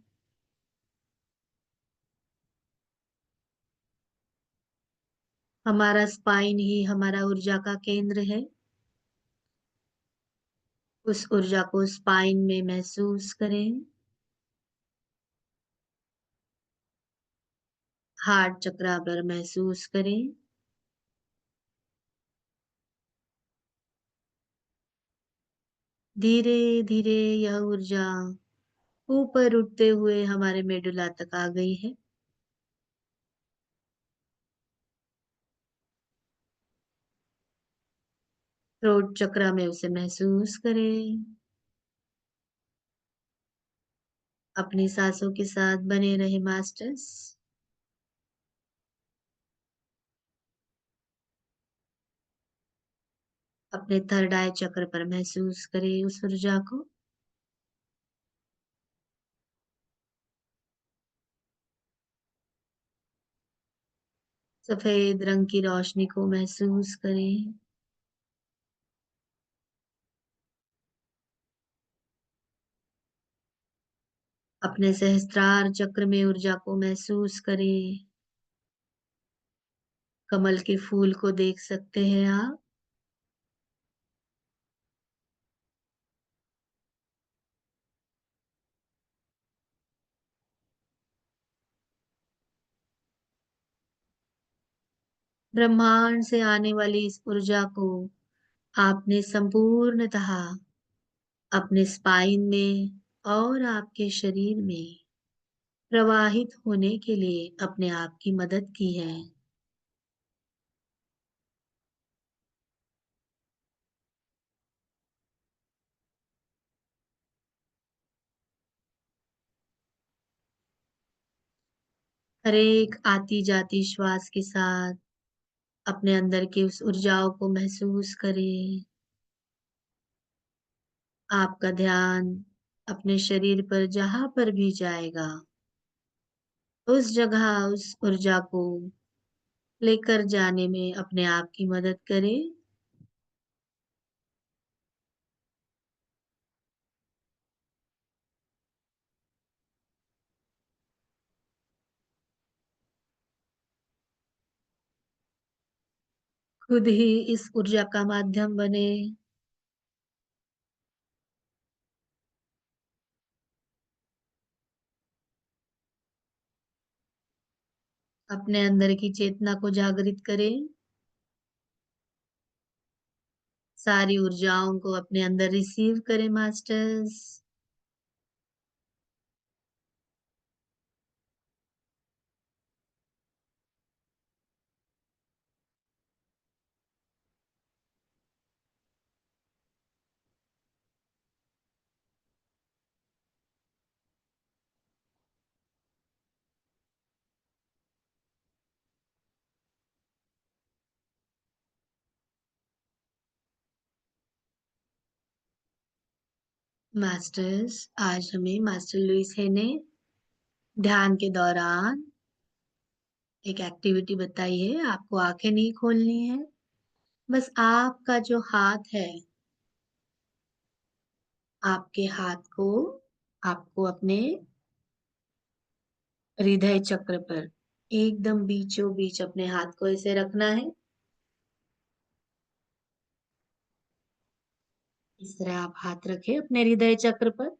हमारा स्पाइन ही हमारा ऊर्जा का केंद्र है। उस ऊर्जा को स्पाइन में महसूस करें। हार्ट चक्र पर महसूस करें। धीरे धीरे यह ऊर्जा ऊपर उठते हुए हमारे मेडुला तक आ गई है। थ्रोट चक्र में उसे महसूस करें। अपनी सांसों के साथ बने रहे मास्टर्स। अपने थर्ड आई चक्र पर महसूस करें उस ऊर्जा को। सफेद रंग की रोशनी को महसूस करें। अपने सहस्त्रार चक्र में ऊर्जा को महसूस करें। कमल के फूल को देख सकते हैं आप। ब्रह्मांड से आने वाली इस ऊर्जा को आपने संपूर्णतः अपने स्पाइन में और आपके शरीर में प्रवाहित होने के लिए अपने आप की मदद की है। हर एक आती जाती श्वास के साथ अपने अंदर की उस ऊर्जाओं को महसूस करें। आपका ध्यान अपने शरीर पर जहां पर भी जाएगा, उस जगह उस ऊर्जा को लेकर जाने में अपने आप की मदद करें। खुद ही इस ऊर्जा का माध्यम बने। अपने अंदर की चेतना को जागृत करें। सारी ऊर्जाओं को अपने अंदर रिसीव करें मास्टर्स। मास्टर्स, आज हमें मास्टर लुइस है ने ध्यान के दौरान एक एक्टिविटी बताई है। आपको आंखें नहीं खोलनी है, बस आपका जो हाथ है, आपके हाथ को आपको अपने हृदय चक्र पर एकदम बीचों बीच अपने हाथ को ऐसे रखना है। इस तरह आप हाथ रखें अपने हृदय चक्र पर।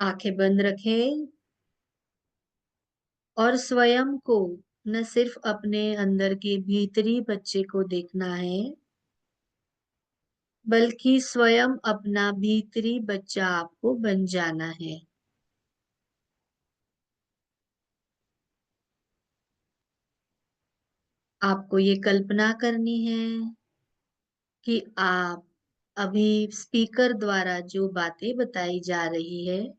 आंखें बंद रखें और स्वयं को, न सिर्फ अपने अंदर के भीतरी बच्चे को देखना है, बल्कि स्वयं अपना भीतरी बच्चा आपको बन जाना है। आपको ये कल्पना करनी है कि आप अभी स्पीकर द्वारा जो बातें बताई जा रही है,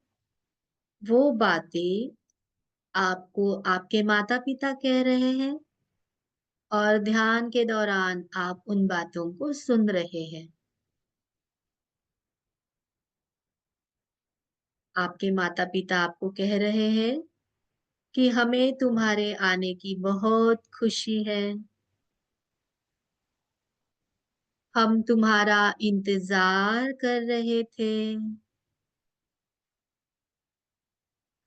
वो बातें आपको आपके माता-पिता कह रहे हैं और ध्यान के दौरान आप उन बातों को सुन रहे हैं। आपके माता-पिता आपको कह रहे हैं कि हमें तुम्हारे आने की बहुत खुशी है। हम तुम्हारा इंतज़ार कर रहे थे।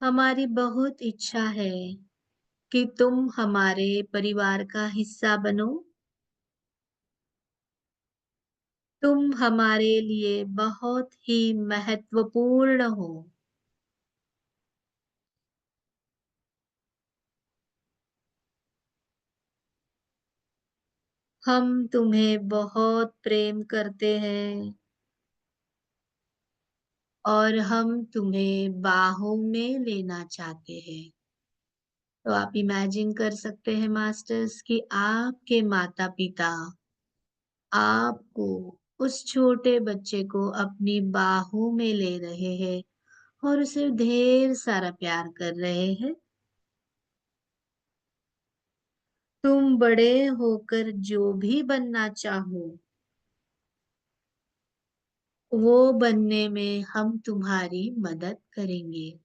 हमारी बहुत इच्छा है कि तुम हमारे परिवार का हिस्सा बनो। तुम हमारे लिए बहुत ही महत्वपूर्ण हो। हम तुम्हें बहुत प्रेम करते हैं और हम तुम्हें बाहों में लेना चाहते हैं। तो आप इमेजिन कर सकते हैं मास्टर्स कि आपके माता-पिता आपको, उस छोटे बच्चे को अपनी बाहों में ले रहे हैं और उसे ढेर सारा प्यार कर रहे हैं। तुम बड़े होकर जो भी बनना चाहो, वो बनने में हम तुम्हारी मदद करेंगे।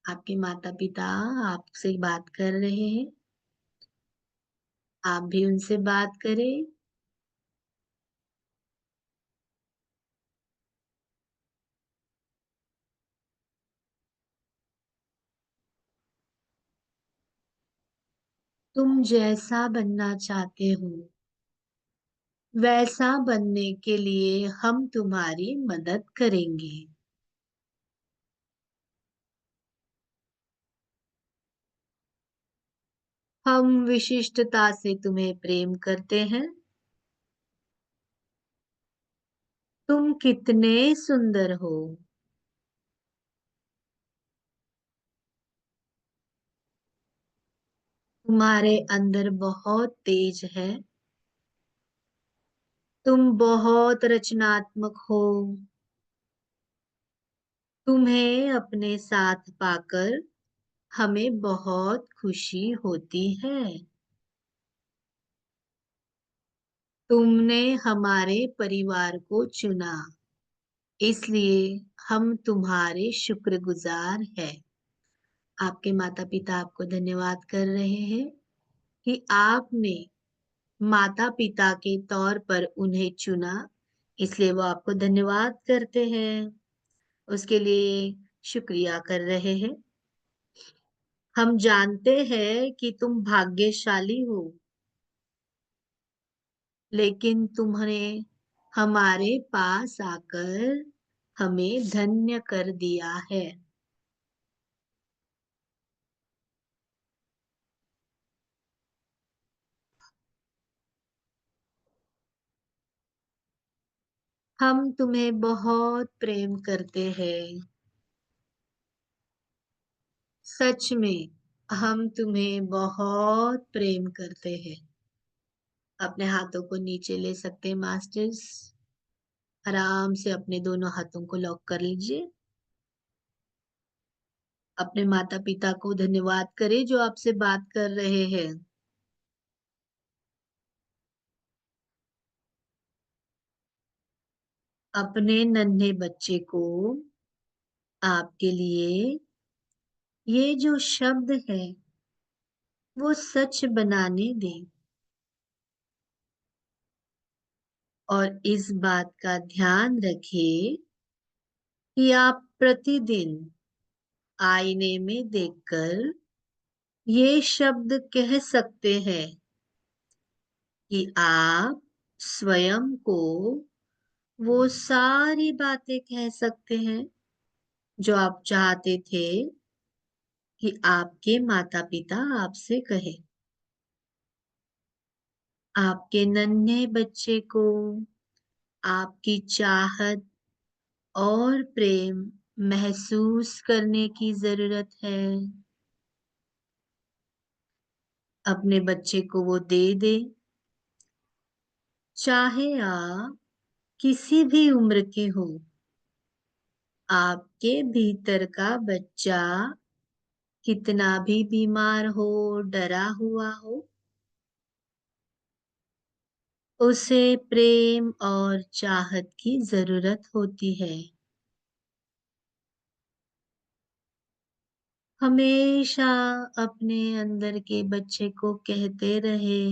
आपके माता-पिता आपसे बात कर रहे हैं, आप भी उनसे बात करें। तुम जैसा बनना चाहते हो, वैसा बनने के लिए हम तुम्हारी मदद करेंगे। हम विशिष्टता से तुम्हें प्रेम करते हैं। तुम कितने सुंदर हो। तुम्हारे अंदर बहुत तेज है। तुम बहुत रचनात्मक हो। तुम्हें अपने साथ पाकर हमें बहुत खुशी होती है। तुमने हमारे परिवार को चुना, इसलिए हम तुम्हारे शुक्रगुजार हैं। आपके माता-पिता आपको धन्यवाद कर रहे हैं कि आपने माता-पिता के तौर पर उन्हें चुना, इसलिए वो आपको धन्यवाद करते हैं। उसके लिए शुक्रिया कर रहे हैं। हम जानते हैं कि तुम भाग्यशाली हो, लेकिन तुमने हमारे पास आकर हमें धन्य कर दिया है। हम तुम्हें बहुत प्रेम करते हैं। सच में हम तुम्हें बहुत प्रेम करते हैं। अपने हाथों को नीचे ले सकते हैं मास्टर्स। आराम से अपने दोनों हाथों को लॉक कर लीजिए। अपने माता-पिता को धन्यवाद करें जो आपसे बात कर रहे हैं। अपने नन्हे बच्चे को आपके लिए ये जो शब्द है वो सच बनाने दें और इस बात का ध्यान रखें कि आप प्रतिदिन आईने में देखकर ये शब्द कह सकते हैं कि आप स्वयं को वो सारी बातें कह सकते हैं जो आप चाहते थे कि आपके माता-पिता आपसे कहें। आपके नन्हे बच्चे को आपकी चाहत और प्रेम महसूस करने की जरूरत है। अपने बच्चे को वो दे दे, चाहे आप किसी भी उम्र के हो। आपके भीतर का बच्चा कितना भी बीमार हो, डरा हुआ हो, उसे प्रेम और चाहत की जरूरत होती है। हमेशा अपने अंदर के बच्चे को कहते रहे,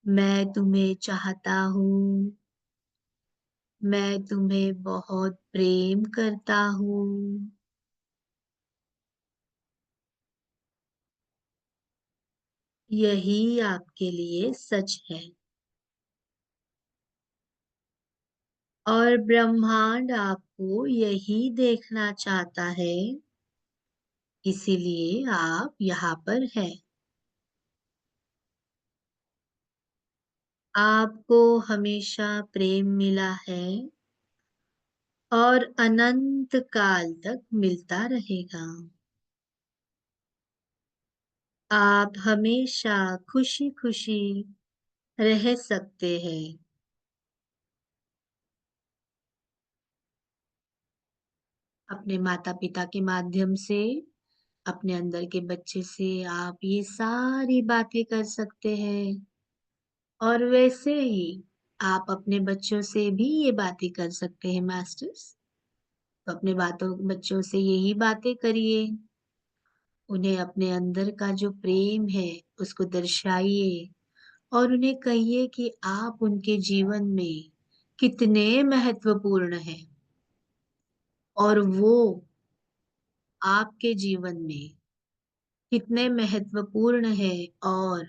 मैं तुम्हें चाहता हूँ, मैं तुम्हें बहुत प्रेम करता हूँ। यही आपके लिए सच है और ब्रह्मांड आपको यही देखना चाहता है, इसीलिए आप यहाँ पर हैं। आपको हमेशा प्रेम मिला है और अनंत काल तक मिलता रहेगा। आप हमेशा खुशी खुशी रह सकते हैं। अपने माता पिता के माध्यम से, अपने अंदर के बच्चे से आप ये सारी बातें कर सकते हैं और वैसे ही आप अपने बच्चों से भी ये बातें कर सकते हैं मास्टर्स। तो अपने बच्चों से यही बातें करिए, उन्हें अपने अंदर का जो प्रेम है उसको दर्शाइए और उन्हें कहिए कि आप उनके जीवन में कितने महत्वपूर्ण हैं और वो आपके जीवन में कितने महत्वपूर्ण है और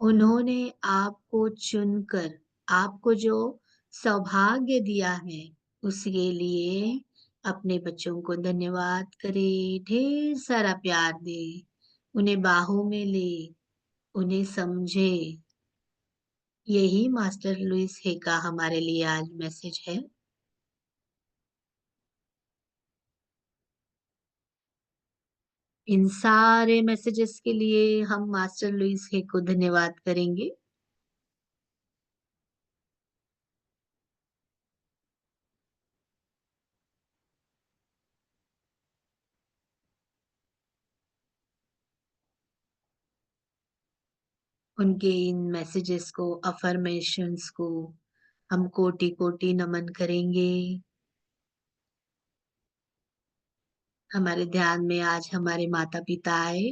उन्होंने आपको चुनकर आपको जो सौभाग्य दिया है उसके लिए अपने बच्चों को धन्यवाद करे, ढेर सारा प्यार दे, उन्हें बाहों में ले, उन्हें समझे। यही मास्टर लुइस हे का हमारे लिए आज मैसेज है। इन सारे मैसेजेस के लिए हम मास्टर लुइस हे को धन्यवाद करेंगे। उनके इन मैसेजेस को, अफर्मेशंस को हम कोटि कोटि नमन करेंगे। हमारे ध्यान में आज हमारे माता पिता आए,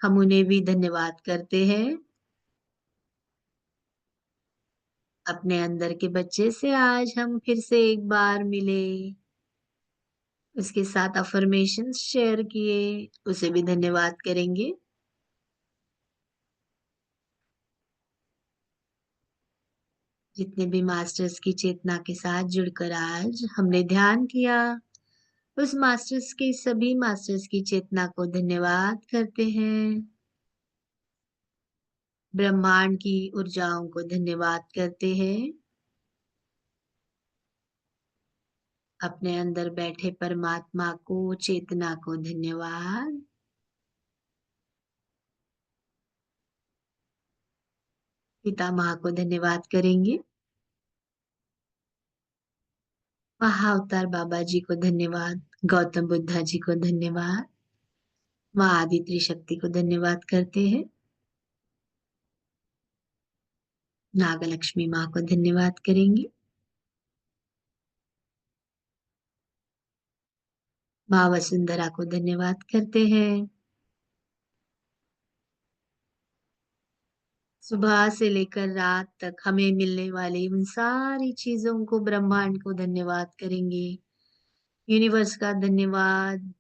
हम उन्हें भी धन्यवाद करते हैं। अपने अंदर के बच्चे से आज हम फिर से एक बार मिले, उसके साथ अफर्मेशंस शेयर किए, उसे भी धन्यवाद करेंगे। जितने भी मास्टर्स की चेतना के साथ जुड़कर आज हमने ध्यान किया, उस मास्टर्स के सभी मास्टर्स की चेतना को धन्यवाद करते हैं। ब्रह्मांड की ऊर्जाओं को धन्यवाद करते हैं। अपने अंदर बैठे परमात्मा को, चेतना को धन्यवाद। पितामह को धन्यवाद करेंगे। महाअवतार बाबा जी को धन्यवाद, गौतम बुद्धा जी को धन्यवाद, माँ आदित्य शक्ति को धन्यवाद करते हैं। नागलक्ष्मी माँ को धन्यवाद करेंगे। माँ वसुंधरा को धन्यवाद करते हैं। सुबह से लेकर रात तक हमें मिलने वाली उन सारी चीजों को, ब्रह्मांड को धन्यवाद करेंगे। यूनिवर्स का धन्यवाद,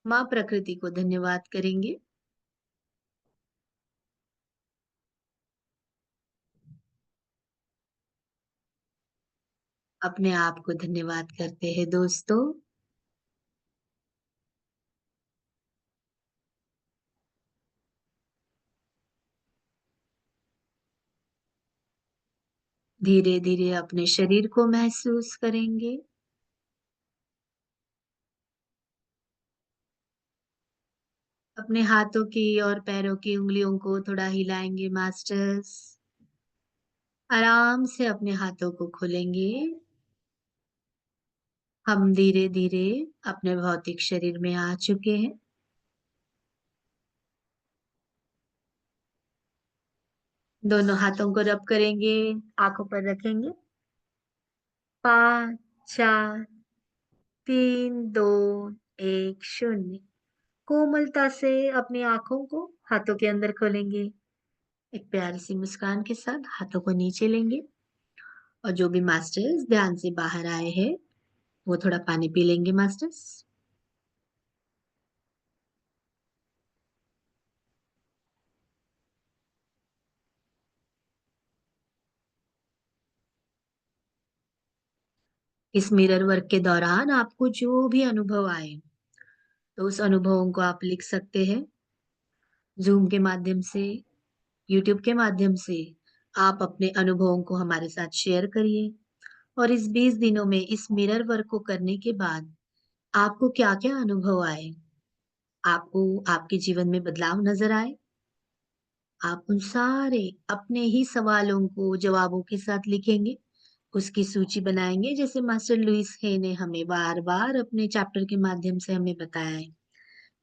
माँ प्रकृति को धन्यवाद करेंगे। अपने आप को धन्यवाद करते हैं दोस्तों। धीरे धीरे अपने शरीर को महसूस करेंगे। अपने हाथों की और पैरों की उंगलियों को थोड़ा हिलाएंगे मास्टर्स। आराम से अपने हाथों को खोलेंगे। हम धीरे धीरे अपने भौतिक शरीर में आ चुके हैं। दोनों हाथों को रब करेंगे, आंखों पर रखेंगे। 5, 4, 3, 2, 1, 0। कोमलता से अपनी आंखों को हाथों के अंदर खोलेंगे। एक प्यारी सी मुस्कान के साथ हाथों को नीचे लेंगे और जो भी मास्टर्स ध्यान से बाहर आए हैं वो थोड़ा पानी पी लेंगे मास्टर्स। इस मिरर वर्क के दौरान आपको जो भी अनुभव आए तो उस अनुभवों को आप लिख सकते हैं। जूम के माध्यम से, यूट्यूब के माध्यम से आप अपने अनुभवों को हमारे साथ शेयर करिए। और इस 20 दिनों में इस मिरर वर्क को करने के बाद आपको क्या-क्या अनुभव आए? आपको आपके जीवन में बदलाव नज़र आए? आप उन सारे अपने ही सवालों को जवाबों के साथ लिखेंगे, उसकी सूची बनाएँगे जैसे मास्टर लुईस हे ने हमें बार-बार अपने चैप्टर के माध्यम से हमें बताया है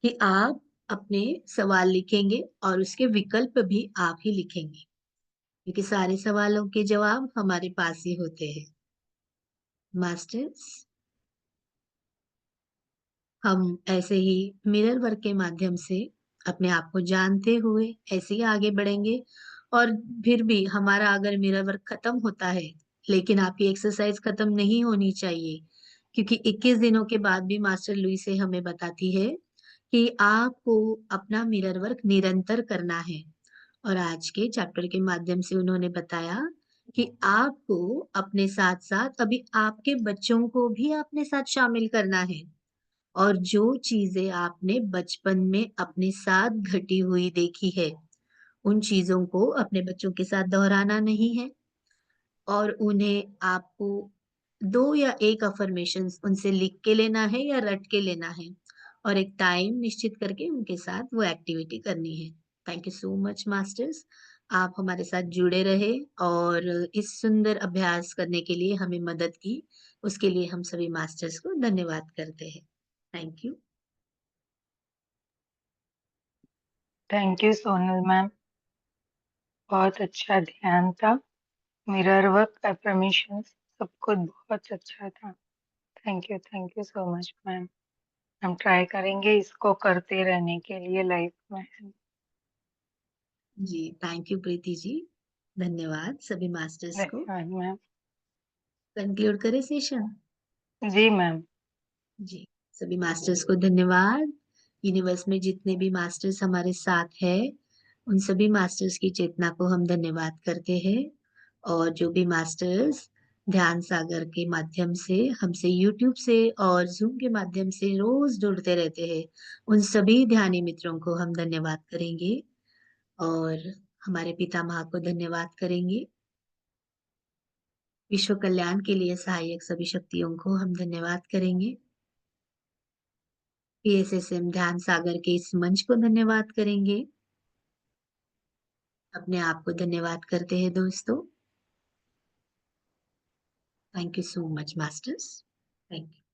कि आप अपने सवाल लिखेंगे और उसके विकल्प भी आप ही लिखेंगे, क्योंकि सारे सवालों के जवाब हमारे पास ही होते हैं। मास्टर्स, हम ऐसे ही मिरर वर्क के माध्यम से अपने आप को जानते हुए ऐसे ही आगे बढ़ेंगे। और फिर भी हमारा अगर मिरर वर्क खत्म होता है, लेकिन आपकी एक्सरसाइज खत्म नहीं होनी चाहिए, क्योंकि 21 दिनों के बाद भी मास्टर लुई से हमें बताती है कि आपको अपना मिरर वर्क निरंतर करना है। और आज के चैप्टर के माध्यम से उन्होंने बताया कि आपको अपने साथ-साथ अभी आपके बच्चों को भी अपने साथ शामिल करना है। और जो चीज़ें आपने बचपन में अपने साथ घटी हुई देखी है, उन चीज़ों को अपने बच्चों के साथ दोहराना नहीं है। और उन्हें आपको 2 या 1 अफ़र्मेशंस उनसे लिख के लेना है या रट के लेना है और एक टाइम निश्चित करके उनके साथ वो एक्टिविटी करनी है। Thank you so much masters. आप हमारे साथ जुड़े रहे और इस सुंदर अभ्यास करने के लिए हमें मदद की। उसके लिए हम सभी मास्टर्स को धन्यवाद करते हैं। Thank you. Thank you Sonal ma'am, बहुत अच्छा ध्यान था। मिरर वर्क, एफर्मेशंस सब कुछ बहुत अच्छा था। Thank you so much ma'am. हम ट्राई करेंगे इसको करते रहने के लिए लाइफ में। जी, थैंक यू प्रीति जी। धन्यवाद सभी मास्टर्स को। धन्यवाद मैम। कंक्लूड करें सेशन? जी मैम। जी, सभी मास्टर्स को धन्यवाद। यूनिवर्स में जितने भी मास्टर्स हमारे साथ हैं, उन सभी मास्टर्स की चेतना को हम धन्यवाद करते हैं। और जो भी मास्टर्स ध्यान सागर के माध्यम से हमसे यूट्यूब से और ज़ूम के माध्यम से रोज़ जुड़ते रहते हैं, उन सभी ध्यानी मित्रों को हम धन्यवाद करेंगे और हमारे पितामह को धन्यवाद करेंगे। विश्व कल्याण के लिए सहायक सभी शक्तियों को हम धन्यवाद करेंगे। पीएसएसएम ध्यान सागर के इस मंच को धन्यवाद करेंगे। अपने आप को धन्यवाद करते हैं दोस्तों। Thank you so much masters. Thank you.